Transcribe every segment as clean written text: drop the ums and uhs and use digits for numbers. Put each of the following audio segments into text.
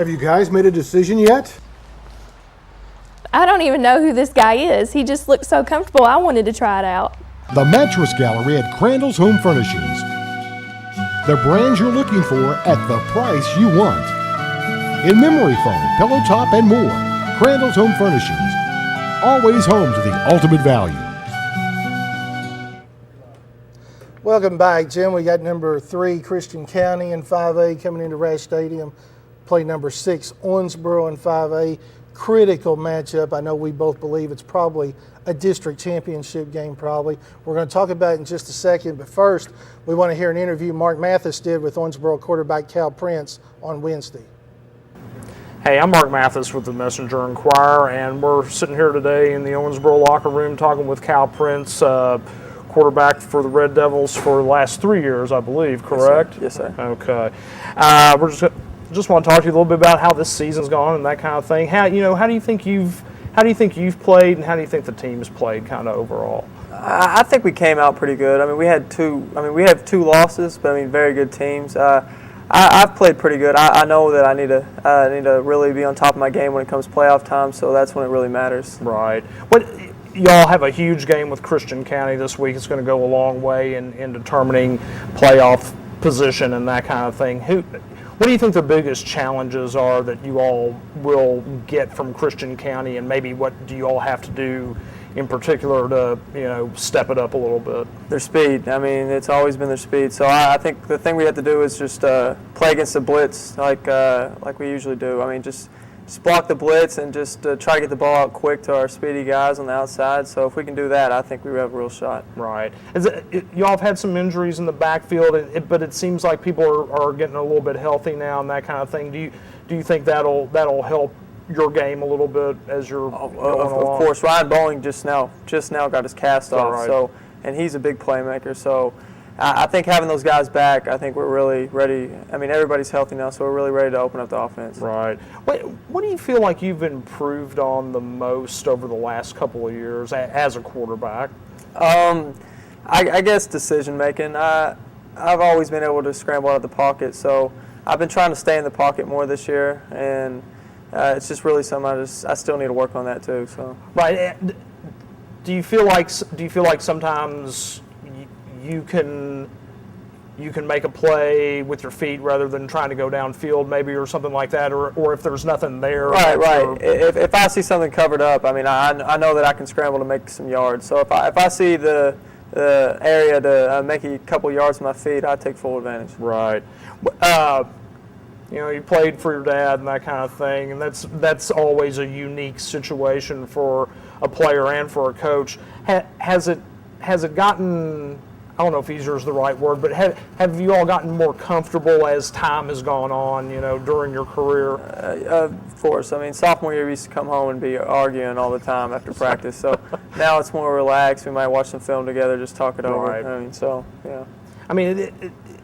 Have you guys made a decision yet? I don't even know who this guy is. He just looked so comfortable, I wanted to try it out. The Mattress Gallery at Crandall's Home Furnishings. The brands you're looking for at the price you want. In memory foam, pillow top, and more, Crandall's Home Furnishings. Always home to the ultimate value. Welcome back, Jim. We got number 3, Christian County in 5A coming into Rash Stadium. Play number 6, Owensboro in 5A. Critical matchup. I know we both believe it's probably a district championship game probably. We're going to talk about it in just a second, but first we want to hear an interview Mark Mathis did with Owensboro quarterback Cal Prince on Wednesday. Hey, I'm Mark Mathis with the Messenger-Inquirer, and we're sitting here today in the Owensboro locker room talking with Cal Prince, quarterback for the Red Devils for the last 3 years, I believe, correct? Yes, sir. Okay. We're just want to talk to you a little bit about how this season's gone and that kind of thing. How do you think you've played, and how do you think the team's played kind of overall? I think we came out pretty good. I mean, we have 2 losses, but very good teams. I've played pretty good. I know that I need to really be on top of my game when it comes to playoff time, so that's when it really matters. Right. Y'all have a huge game with Christian County this week. It's going to go a long way in determining playoff position and that kind of thing. What do you think the biggest challenges are that you all will get from Christian County, and maybe what do you all have to do in particular to step it up a little bit? Their speed. I mean, it's always been their speed. So I think the thing we have to do is just play against the blitz like we usually do. I mean, just block the blitz and just try to get the ball out quick to our speedy guys on the outside. So if we can do that, I think we have a real shot. Right. Y'all have had some injuries in the backfield, but it seems like people are getting a little bit healthy now and that kind of thing. Do you think that'll help your game a little bit as you're going along? Of course. Ryan Bowling just now got his cast off. Right. So, and he's a big playmaker. So I think having those guys back, I think we're really ready. I mean, everybody's healthy now, so we're really ready to open up the offense. Right. What do you feel like you've improved on the most over the last couple of years as a quarterback? I guess decision making. I've always been able to scramble out of the pocket, so I've been trying to stay in the pocket more this year, and it's just really something I still need to work on that too. So. Right. Do you feel like sometimes you can make a play with your feet rather than trying to go downfield maybe or something like that, or if there's nothing there? Right. If I see something covered up, I mean, I know that I can scramble to make some yards. So if I see the area to make a couple yards with my feet, I take full advantage. Right. You played for your dad and that kind of thing, and that's always a unique situation for a player and for a coach. Has it gotten, I don't know if easier is the right word, but have you all gotten more comfortable as time has gone on, during your career? Of course. I mean, sophomore year we used to come home and be arguing all the time after practice. So now it's more relaxed. We might watch some film together, just talk it over. Right. I mean, so yeah. I mean,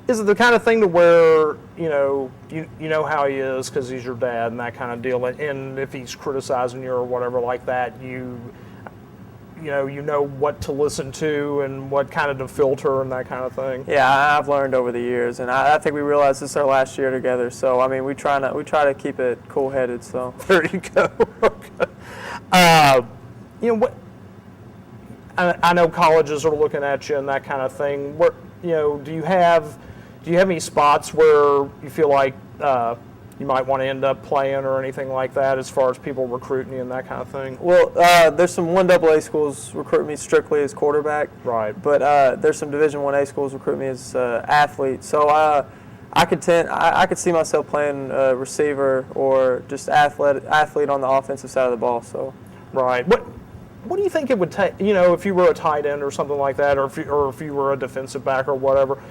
is it the kind of thing to where you know how he is because he's your dad and that kind of deal, and if he's criticizing you or whatever like that, you know what to listen to and what kind of to filter and that kind of thing? Yeah, I've learned over the years, and I think we realized this is our last year together. So I mean, we try to keep it cool-headed. So there you go. Okay. What? I know colleges are looking at you and that kind of thing. Where do you have any spots where you feel like you might want to end up playing or anything like that as far as people recruiting you and that kind of thing? Well, there's some 1AA schools recruit me strictly as quarterback. Right. But there's some Division 1A schools recruit me as athlete. So I could see myself playing receiver or just athlete on the offensive side of the ball. So. Right. What do you think it would take, if you were a tight end or something like that, or if you were a defensive back or whatever,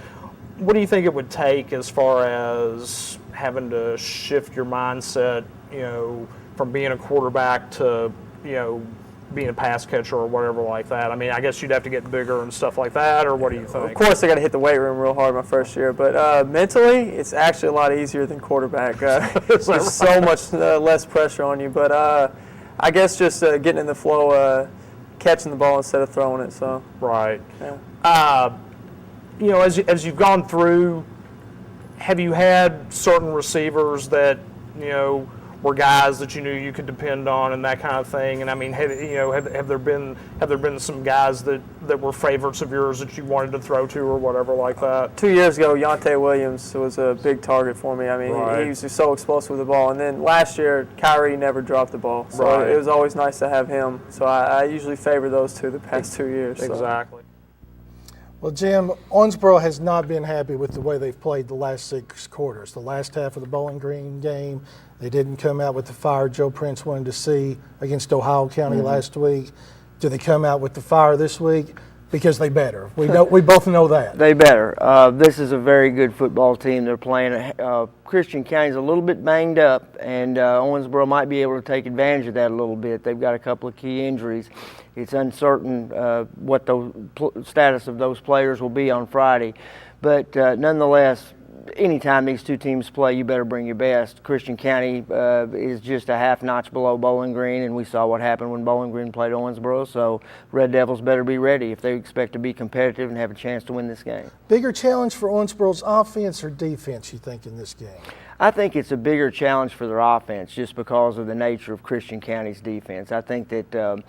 what do you think it would take as far as having to shift your mindset, from being a quarterback to, being a pass catcher or whatever like that? I mean, I guess you'd have to get bigger and stuff like that, or what do you think? Of course, I got to hit the weight room real hard my first year, but mentally, it's actually a lot easier than quarterback. There's so much less pressure on you, but I guess just getting in the flow, catching the ball instead of throwing it. So right. Yeah. As you've gone through, have you had certain receivers that were guys that you knew you could depend on and that kind of thing? And I mean, have there been some guys that were favorites of yours that you wanted to throw to or whatever like that? 2 years ago, Yontae Williams was a big target for me. I mean, Right. he was just so explosive with the ball. And then last year, Kyrie never dropped the ball. So Right. it was always nice to have him. So I usually favor those two the past 2 years. So. Exactly. Well, Jim, Owensboro has not been happy with the way they've played the last 6 quarters. The last half of the Bowling Green game, they didn't come out with the fire Joe Prince wanted to see against Ohio County last week. Do they come out with the fire this week? Because they better. We both know that. They better. This is a very good football team they're playing. Christian County's a little bit banged up, and Owensboro might be able to take advantage of that a little bit. They've got a couple of key injuries. It's uncertain what the status of those players will be on Friday. But nonetheless, anytime these two teams play, you better bring your best. Christian County is just a half notch below Bowling Green, and we saw what happened when Bowling Green played Owensboro, so Red Devils better be ready if they expect to be competitive and have a chance to win this game. Bigger challenge for Owensboro's offense or defense, you think, in this game? I think it's a bigger challenge for their offense just because of the nature of Christian County's defense. I think that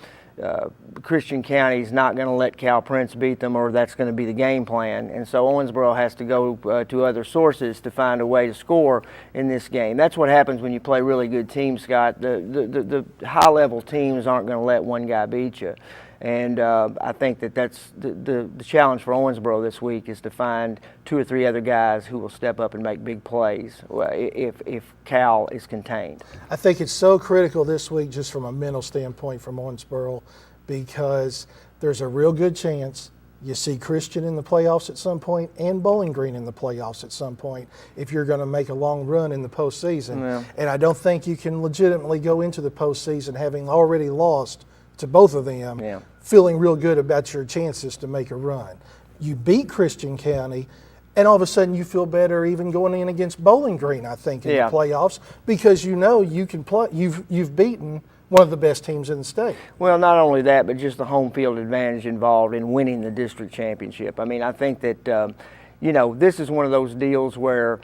Christian County is not going to let Cal Prince beat them, or that's going to be the game plan. And so Owensboro has to go to other sources to find a way to score in this game. That's what happens when you play really good teams, Scott. The high-level teams aren't going to let one guy beat you. And I think that's the challenge for Owensboro this week is to find 2 or 3 other guys who will step up and make big plays if Cal is contained. I think it's so critical this week just from a mental standpoint from Owensboro, because there's a real good chance you see Christian in the playoffs at some point and Bowling Green in the playoffs at some point if you're going to make a long run in the postseason. Yeah. And I don't think you can legitimately go into the postseason having already lost to both of them, Yeah. feeling real good about your chances to make a run. You beat Christian County, and all of a sudden you feel better even going in against Bowling Green, I think, in Yeah. the playoffs, because you know you can play. You've beaten one of the best teams in the state. Well, not only that, but just the home field advantage involved in winning the district championship. I mean, I think that, this is one of those deals where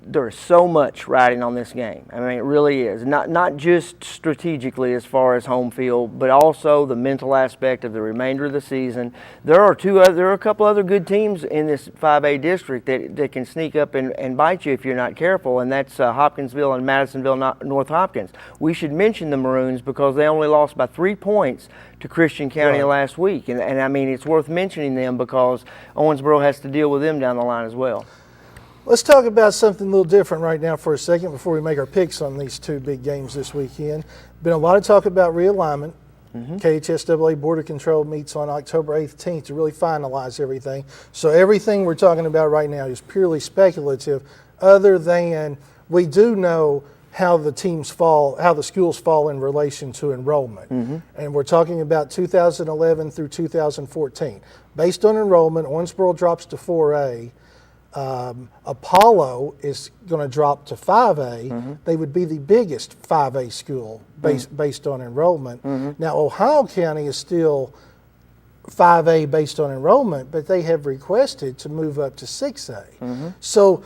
there's so much riding on this game. I mean, it really is. Not just strategically as far as home field, but also the mental aspect of the remainder of the season. There are a couple other good teams in this 5A district that can sneak up and bite you if you're not careful, and that's Hopkinsville and Madisonville North Hopkins. We should mention the Maroons because they only lost by 3 points to Christian County last week. And I mean, it's worth mentioning them because Owensboro has to deal with them down the line as well. Let's talk about something a little different right now for a second before we make our picks on these 2 big games this weekend. Been a lot of talk about realignment. KHSAA Board of Control meets on October 18th to really finalize everything. So everything we're talking about right now is purely speculative, other than we do know how the teams fall, how the schools fall in relation to enrollment. And we're talking about 2011 through 2014. Based on enrollment, Owensboro drops to 4A. Apollo is going to drop to 5A. They would be the biggest 5A school based on enrollment. Now, Ohio County is still 5A based on enrollment, but they have requested to move up to 6A. So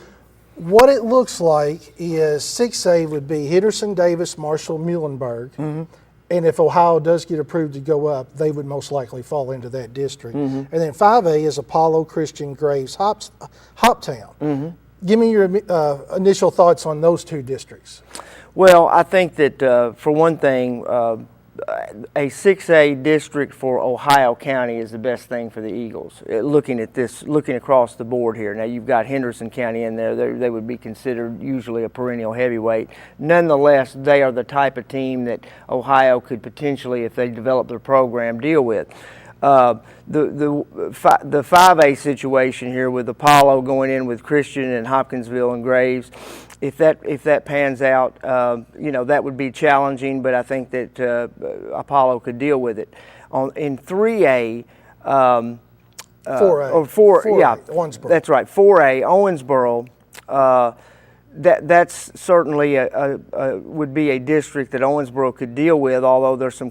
what it looks like is 6A would be Henderson, Daviess, Marshall, Muhlenberg. And if Ohio does get approved to go up, they would most likely fall into that district. And then 5A is Apollo, Christian, Graves, Hoptown. Give me your initial thoughts on those 2 districts. Well, I think that for one thing, a 6A district for Ohio County is the best thing for the Eagles. Looking across the board here. Now, you've got Henderson County in there. They would be considered usually a perennial heavyweight. Nonetheless, they are the type of team that Ohio could potentially, if they develop their program, deal with. The 5A situation here with Apollo going in with Christian and Hopkinsville and Graves, if that pans out, that would be challenging, but I think that Apollo could deal with it. In 3A, 4A. Owensboro. That's right, 4A, Owensboro. That's certainly would be a district that Owensboro could deal with, although there's some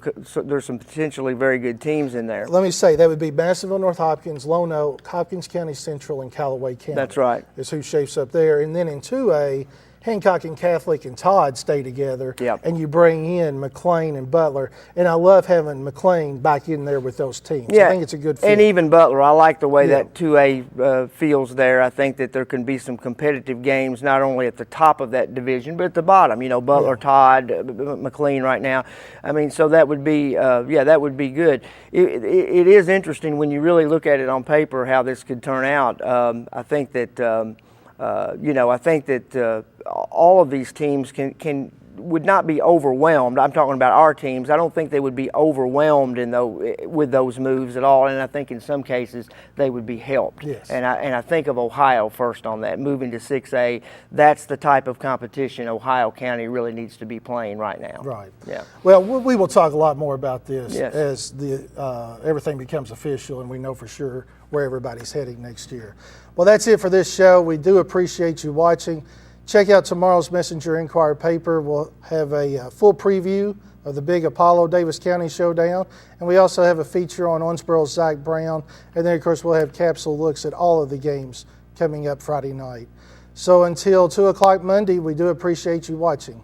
potentially very good teams in there. Let me say, that would be Madisonville, North Hopkins, Lone Oak, Hopkins County Central, and Callaway County. That's right. Is who shapes up there. And then in 2A, Hancock and Catholic and Todd stay together, Yep. and you bring in McLean and Butler. And I love having McLean back in there with those teams. Yeah, I think it's a good fit. And even Butler, I like the way Yeah. that 2A feels there. I think that there can be some competitive games, not only at the top of that division, but at the bottom. You know, Butler, Todd, McLean right now. I mean, so that would be, that would be good. It is interesting when you really look at it on paper how this could turn out. I think that, all of these teams would not be overwhelmed. I'm talking about our teams. I don't think they would be overwhelmed with those moves at all, and I think in some cases they would be helped. Yes. And I think of Ohio first on that, moving to 6A. That's the type of competition Ohio County really needs to be playing right now. Right. Yeah. Well, we will talk a lot more about this Yes. as everything becomes official and we know for sure where everybody's heading next year. Well, that's it for this show. We do appreciate you watching. Check out tomorrow's Messenger-Inquirer paper. We'll have a full preview of the big Apollo Daviess County Showdown. And we also have a feature on Owensboro's Zach Brown. And then, of course, we'll have capsule looks at all of the games coming up Friday night. So until 2 o'clock Monday, we do appreciate you watching.